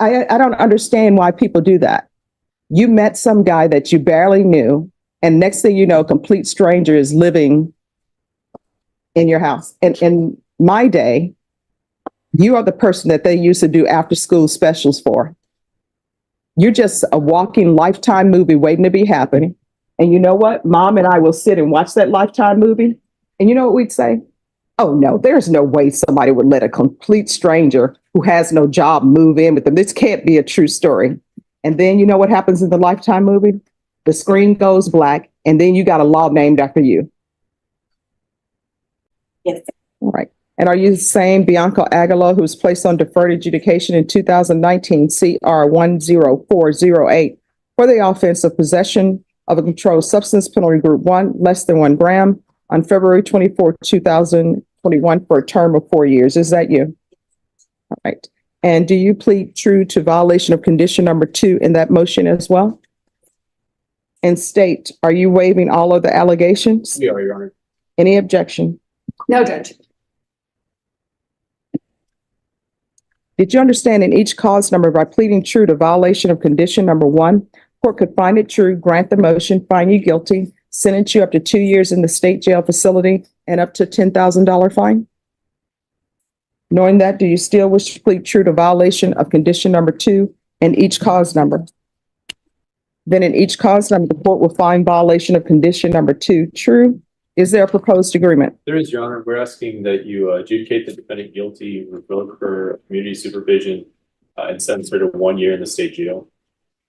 I don't understand why people do that. You met some guy that you barely knew, and next thing you know, a complete stranger is living in your house. And in my day, you are the person that they used to do after school specials for. You're just a walking Lifetime movie waiting to be happening. And you know what? Mom and I will sit and watch that Lifetime movie. And you know what we'd say? Oh, no, there's no way somebody would let a complete stranger who has no job move in with them. This can't be a true story. And then you know what happens in the Lifetime movie? The screen goes black, and then you got a law named after you. Yes. All right. And are you the same Bianca Aguilar who was placed on deferred adjudication in 2019 CR 10408 for the offense of possession of a controlled substance, penalty group 1, less than 1 gram, on February 24, 2021 for a term of 4 years? Is that you? All right. And do you plead true to violation of condition number 2 in that motion as well? And state, are you waiving all of the allegations? We are, Your Honor. Any objection? No, Judge. Did you understand in each cause number by pleading true to violation of condition number 1, court could find it true, grant the motion, find you guilty, sentence you up to 2 years in the state jail facility and up to $10,000 fine? Knowing that, do you still wish to plead true to violation of condition number 2 in each cause number? Then in each cause number, the court will find violation of condition number 2 true. Is there a proposed agreement? There is, Your Honor. We're asking that you adjudicate the defendant guilty, revoke her community supervision, and sentence her to 1 year in the state jail.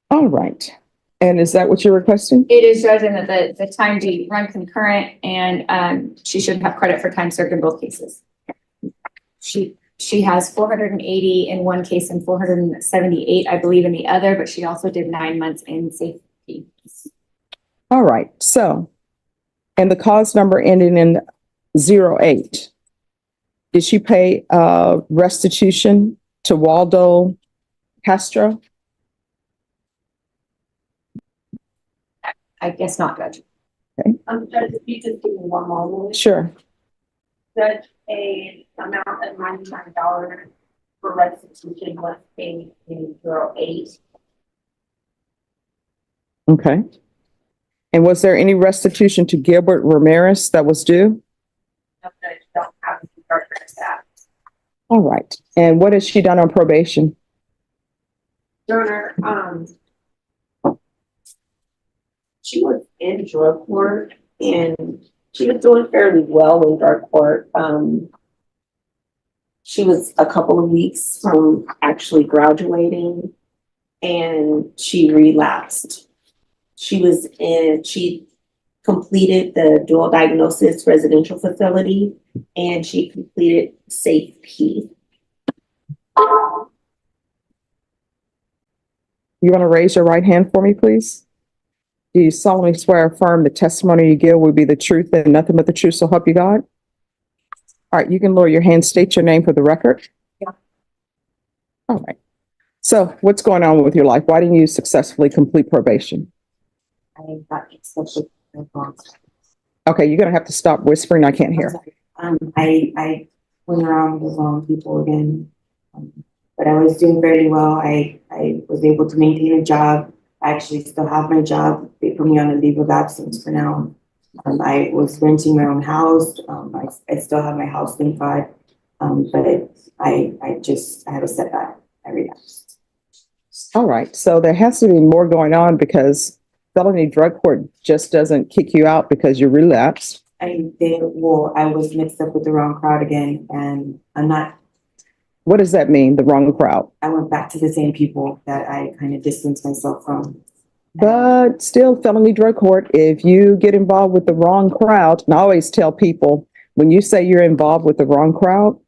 All right. And is that what you're requesting? It is, Judge, and that the time be run concurrent, and she should have credit for time served in both cases. She has 480 in one case and 478, I believe, in the other, but she also did 9 months in safety. All right. So, and the cause number ending in 08, did she pay restitution to Waldo Castro? I guess not, Judge. Judge, if you just give me one moment. Sure. Judge, a amount of $99 for restitution was paid in 08. Okay. And was there any restitution to Gilbert Ramirez that was due? No, Judge, don't have to record that. All right. And what has she done on probation? Your Honor, she was in drug court and she was doing fairly well in drug court. She was a couple of weeks from actually graduating and she relapsed. She completed the dual diagnosis residential facility and she completed Safe P. You want to raise your right hand for me, please? Do you solemnly swear or affirm the testimony you give will be the truth and nothing but the truth, so help you God? All right, you can lower your hand, state your name for the record. Yeah. All right. So what's going on with your life? Why didn't you successfully complete probation? I got especially Okay, you're going to have to stop whispering. I can't hear. I went around with the wrong people again, but I was doing very well. I was able to maintain a job. I actually still have my job. They put me on a leave of absence for now. I was renting my own house. I still have my house, thank God. But I had a setback. I relapsed. All right. So there has to be more going on because felony drug court just doesn't kick you out because you relapsed. I was mixed up with the wrong crowd again, and I'm not. What does that mean, the wrong crowd? I went back to the same people that I kind of distanced myself from. But still, felony drug court, if you get involved with the wrong crowd, and I always tell people, when you say you're involved with the wrong crowd,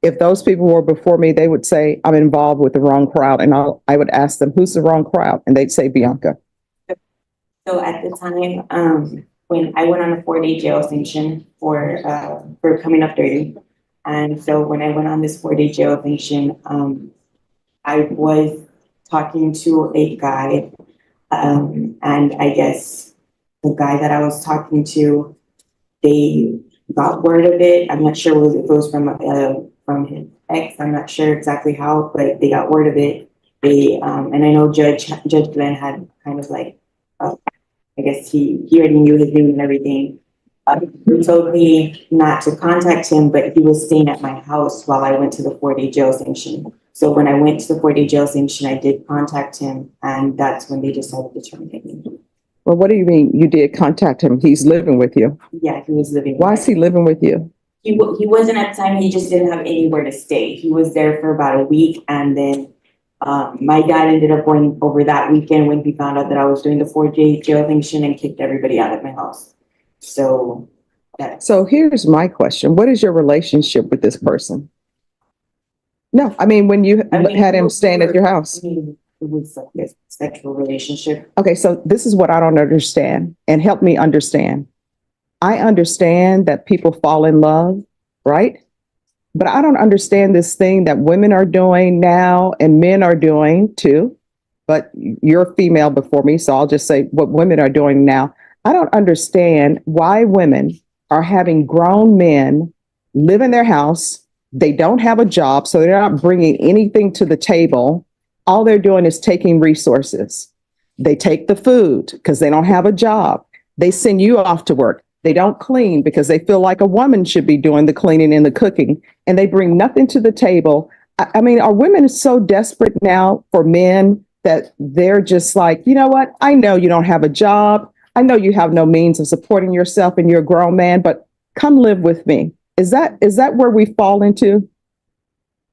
if those people were before me, they would say, I'm involved with the wrong crowd. And I would ask them, who's the wrong crowd? And they'd say, Bianca. So at the time, when I went on a 4-day jail sanction for coming up dirty. And so when I went on this 4-day jail sanction, I was talking to a guy, and I guess the guy that I was talking to, they got word of it. I'm not sure if it was from him. X. I'm not sure exactly how, but they got word of it. They, and I know Judge Glenn had kind of like, I guess he already knew his name and everything. He told me not to contact him, but he was staying at my house while I went to the 4-day jail sanction. So when I went to the 4-day jail sanction, I did contact him, and that's when they decided to terminate me. Well, what do you mean you did contact him? He's living with you. Yeah, he was living. Why is he living with you? He wasn't at the time. He just didn't have anywhere to stay. He was there for about a week, and then my dad ended up going over that weekend when he found out that I was doing the 4-day jail sanction and kicked everybody out of my house. So So here's my question. What is your relationship with this person? No, I mean, when you had him staying at your house. I mean, it was like a sexual relationship. Okay, so this is what I don't understand, and help me understand. I understand that people fall in love, right? But I don't understand this thing that women are doing now and men are doing too. But you're female before me, so I'll just say what women are doing now. I don't understand why women are having grown men live in their house. They don't have a job, so they're not bringing anything to the table. All they're doing is taking resources. They take the food because they don't have a job. They send you off to work. They don't clean because they feel like a woman should be doing the cleaning and the cooking, and they bring nothing to the table. I mean, are women so desperate now for men that they're just like, you know what? I know you don't have a job. I know you have no means of supporting yourself and you're a grown man, but come live with me. Is that where we fall into?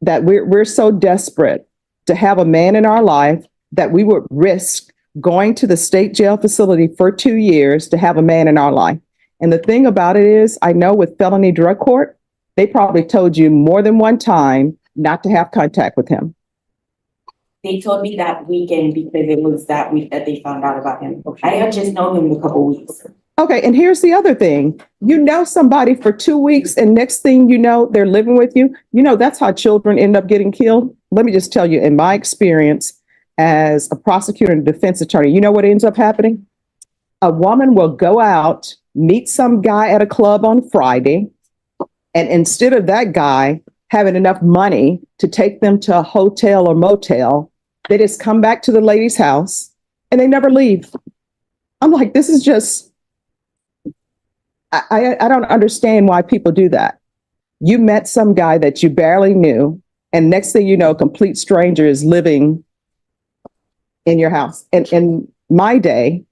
That we're so desperate to have a man in our life that we would risk going to the state jail facility for 2 years to have a man in our life. And the thing about it is, I know with felony drug court, they probably told you more than one time not to have contact with him. They told me that weekend because it was that week that they found out about him. I had just known him a couple weeks. Okay, and here's the other thing. You know somebody for 2 weeks, and next thing you know, they're living with you. You know, that's how children end up getting killed. Let me just tell you, in my experience as a prosecutor and defense attorney, you know what ends up happening? A woman will go out, meet some guy at a club on Friday, and instead of that guy having enough money to take them to a hotel or motel, they just come back to the lady's house and they never leave. I'm like, this is just, I don't understand why people do that. You met some guy that you barely knew, and next thing you know, a complete stranger is living in your house. And in my day,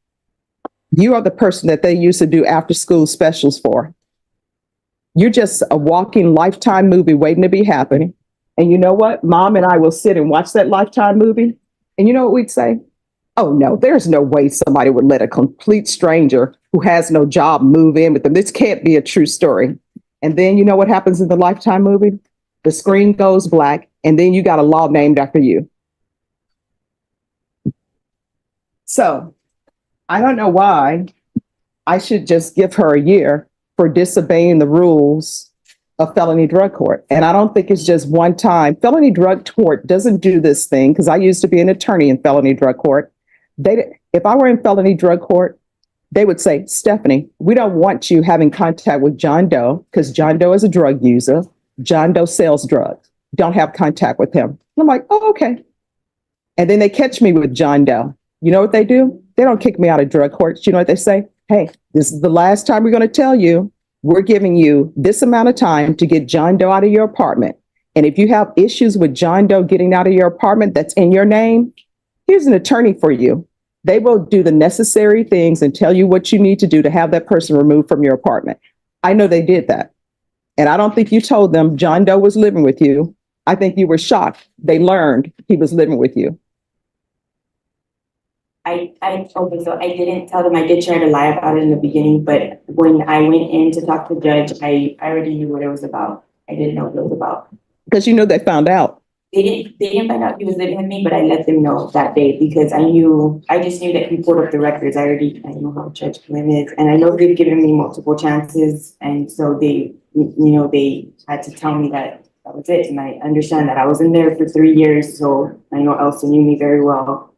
you are the person that they used to do after school specials for. You're just a walking Lifetime movie waiting to be happening. And you know what? Mom and I will sit and watch that Lifetime movie. And you know what we'd say? Oh, no, there's no way somebody would let a complete stranger who has no job move in with them. This can't be a true story. And then you know what happens in the Lifetime movie? The screen goes black, and then you got a law named after you. So I don't know why I should just give her a year for disobeying the rules of felony drug court. And I don't think it's just one time. Felony drug court doesn't do this thing, because I used to be an attorney in felony drug court. If I were in felony drug court, they would say, Stephanie, we don't want you having contact with John Doe, because John Doe is a drug user. John Doe sells drugs. Don't have contact with him. And I'm like, oh, okay. And then they catch me with John Doe. You know what they do? They don't kick me out of drug court. You know what they say? Hey, this is the last time we're going to tell you. We're giving you this amount of time to get John Doe out of your apartment. And if you have issues with John Doe getting out of your apartment that's in your name, here's an attorney for you. They will do the necessary things and tell you what you need to do to have that person removed from your apartment. I know they did that. And I don't think you told them John Doe was living with you. I think you were shocked. They learned he was living with you. Okay, so I didn't tell them. I did try to lie about it in the beginning, but when I went in to talk to the judge, I already knew what it was about. I didn't know what it was about. Because you know they found out. They didn't find out he was living with me, but I let them know that day because I just knew that he pulled up the records. I know how Judge Glenn is, and I know they've given me multiple chances, and so they had to tell me that was it. And I understand that I was in there for 3 years, so I know Elsa knew me very well.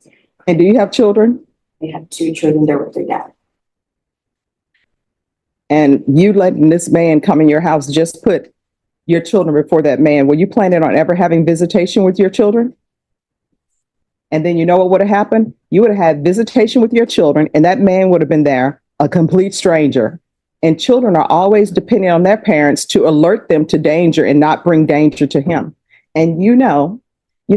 And do you have children? They have 2 children there with their dad. And you letting this man come in your house just put your children before that man, were you planning on ever having visitation with your children? And then you know what would have happened? You would have had visitation with your children, and that man would have been there, a complete stranger. And children are always depending on their parents to alert them to danger and not bring danger to him. And you know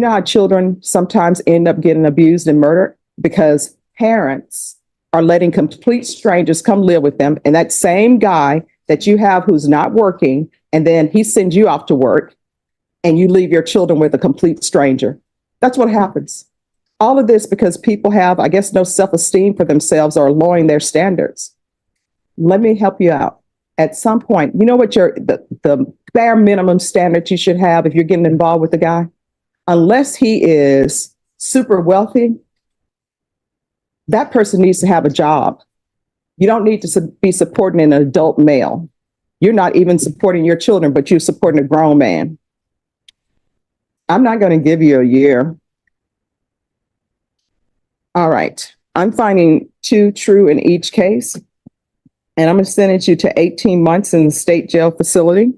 how children sometimes end up getting abused and murdered because parents are letting complete strangers come live with them. And that same guy that you have who's not working, and then he sends you off to work and you leave your children with a complete stranger. That's what happens. All of this because people have, I guess, no self-esteem for themselves or lowering their standards. Let me help you out. At some point, you know what the bare minimum standard you should have if you're getting involved with a guy? Unless he is super wealthy, that person needs to have a job. You don't need to be supporting an adult male. You're not even supporting your children, but you're supporting a grown man. I'm not going to give you a year. All right. I'm finding 2 true in each case. And I'm going to sentence you to 18 months in the state jail facility.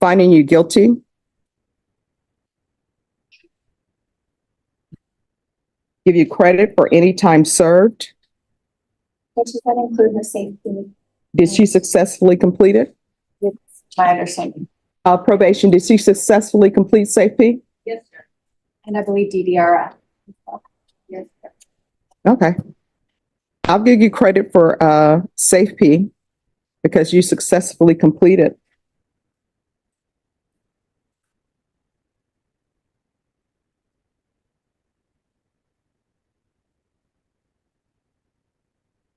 Finding you guilty. Give you credit for any time served. Does that include her safety? Did she successfully complete it? It's my understanding. Probation, did she successfully complete safety? Yes, sir. And I believe DDR. Yes, sir. Okay. I'll give you credit for safety because you successfully completed.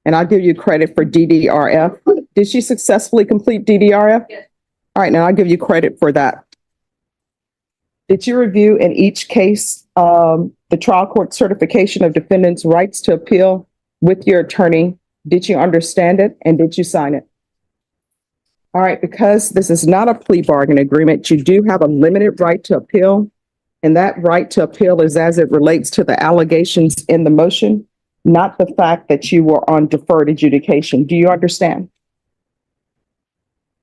And I'll give you credit for DDRF. Did she successfully complete DDRF? Yes. All right, now I'll give you credit for that. Did you review in each case the trial court certification of defendant's rights to appeal with your attorney? Did you understand it and did you sign it? All right, because this is not a plea bargain agreement, you do have a limited right to appeal. And that right to appeal is as it relates to the allegations in the motion, not the fact that you were on deferred adjudication. Do you understand?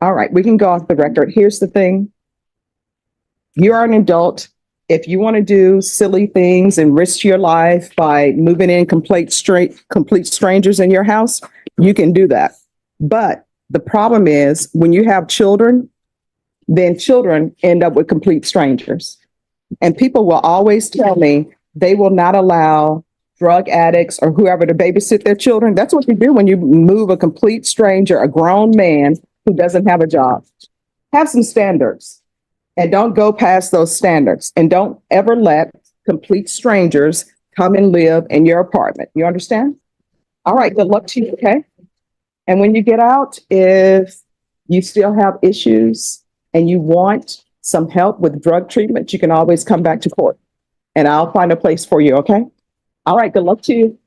All right, we can go off the record. Here's the thing. You are an adult. If you want to do silly things and risk your life by moving in complete strangers in your house, you can do that. But the problem is when you have children, then children end up with complete strangers. And people will always tell me they will not allow drug addicts or whoever to babysit their children. That's what you do when you move a complete stranger, a grown man who doesn't have a job. Have some standards. And don't go past those standards. And don't ever let complete strangers come and live in your apartment. You understand? All right, good luck to you, okay? And when you get out, if you still have issues and you want some help with drug treatment, you can always come back to court. And I'll find a place for you, okay? All right, good luck to you.